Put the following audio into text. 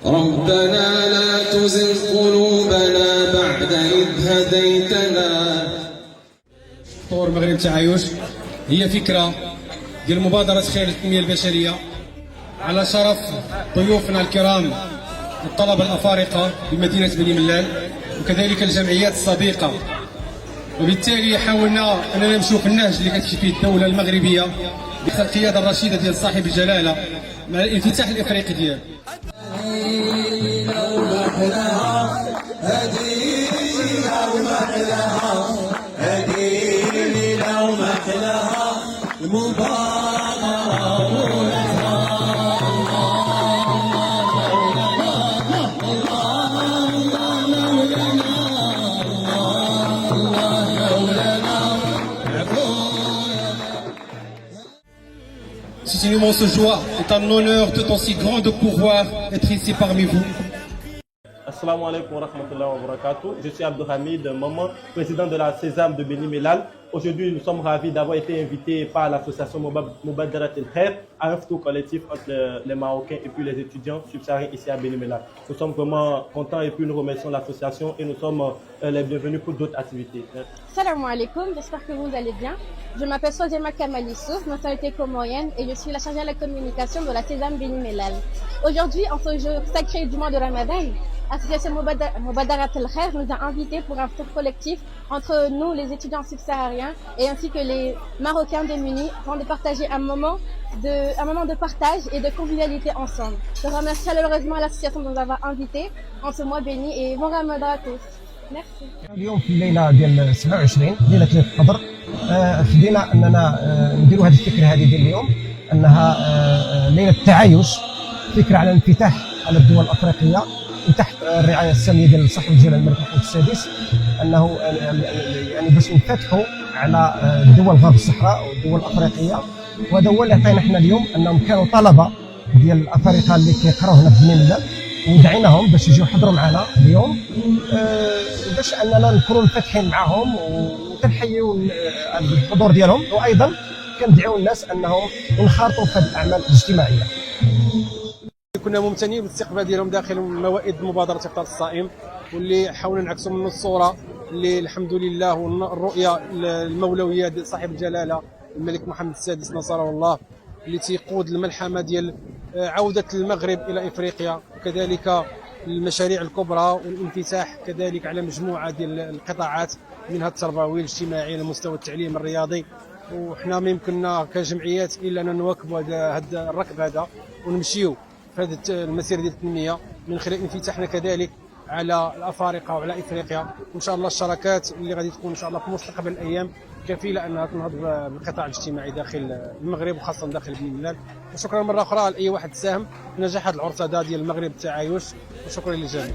ربنا لا تزغ قلوبنا بعد إذ هديتنا. طور المغرب تعايش هي فكرة ديال مبادرة خير التنمية البشرية على شرف ضيوفنا الكرام الطلبة الأفارقة بمدينة بني ملال وكذلك الجمعيات الصديقة، وبالتالي حاولنا أننا نمشيو في النهج اللي كتمشي فيه الدولة المغربية تحت القيادة الرشيدة ديال صاحب الجلالة مع الانفتاح الإفريقي ديالو. C'est un immense joie, c'est un honneur de ton si grand de pouvoir être ici parmi vous. Assalamu alaikum wa rahmatullahi wa barakatuh. Je suis Abdelhamid Maman, président de la Sésame de Beni Mellal. Aujourd'hui, nous sommes ravis d'avoir été invités par l'association Mubadarat El Khair à un photo collectif entre les Marocains et puis les étudiants subsahariens ici à Beni Mellal. Nous sommes vraiment contents et puis nous remercions l'association et nous sommes les bienvenus pour d'autres activités. Salam alaikum, j'espère que vous allez bien. Je m'appelle Sozema Kamal Issouf, nationalité comorienne et je suis la chargée de la communication de la Sésame Beni Mellal. Aujourd'hui, en ce jour sacré du mois de Ramadan, l'association Mubadarat El Khair nous a invités pour un tour collectif entre nous, les étudiants subsahariens, et ainsi que les Marocains démunis, afin de partager un moment de partage et de convivialité ensemble. Je remercie chaleureusement l'association de nous avoir invités en ce mois béni et bon Ramadan à tous. Merci. اليوم في الليله ديال 27 ليله ليله القدر خدينا اننا نديروا هذه الفكره هذه ديال اليوم انها ليله التعايش، فكره على الانفتاح على الدول الافريقيه وتحت الرعايه الساميه ديال صاحب الجلاله الملك محمد السادس، انه يعني باش نفتحوا على دول غرب الصحراء والدول الافريقيه. وهذا هو اللي عطينا احنا اليوم، انهم كانوا طلبه ديال الافارقه اللي كيقراو هنا في بني ملال ودعيناهم باش يجيو يحضروا معنا اليوم باش اننا نكونوا منفتحين معاهم وكنحيوا الحضور ديالهم، وايضا كندعيو الناس انهم ينخرطوا في هذه الاعمال الاجتماعيه. كنا ممتنين بالاستقبال ديالهم داخل موائد مبادرة إفطار الصائم، واللي حاولنا نعكسوا منه الصورة اللي الحمد لله والرؤية المولوية ديال صاحب الجلالة الملك محمد السادس نصره الله، اللي تيقود الملحمة ديال عودة المغرب إلى إفريقيا، وكذلك المشاريع الكبرى والانفتاح كذلك على مجموعة ديال القطاعات منها التربوي الاجتماعي على مستوى التعليم الرياضي. وحنا ما يمكننا كجمعيات إلا أن نواكبوا هذا الركب هذا ونمشيو في هذه المسيره ديال التنميه من خلال انفتاحنا كذلك على الافارقه وعلى افريقيا، وان شاء الله الشراكات اللي غادي تكون ان شاء الله في مستقبل الايام كفيله انها تنهض بالقطاع الاجتماعي داخل المغرب وخاصه داخل بني ملال. وشكرا مره اخرى لاي واحد ساهم في نجاح هذه العرس ديال المغرب التعايش، وشكرا للجميع.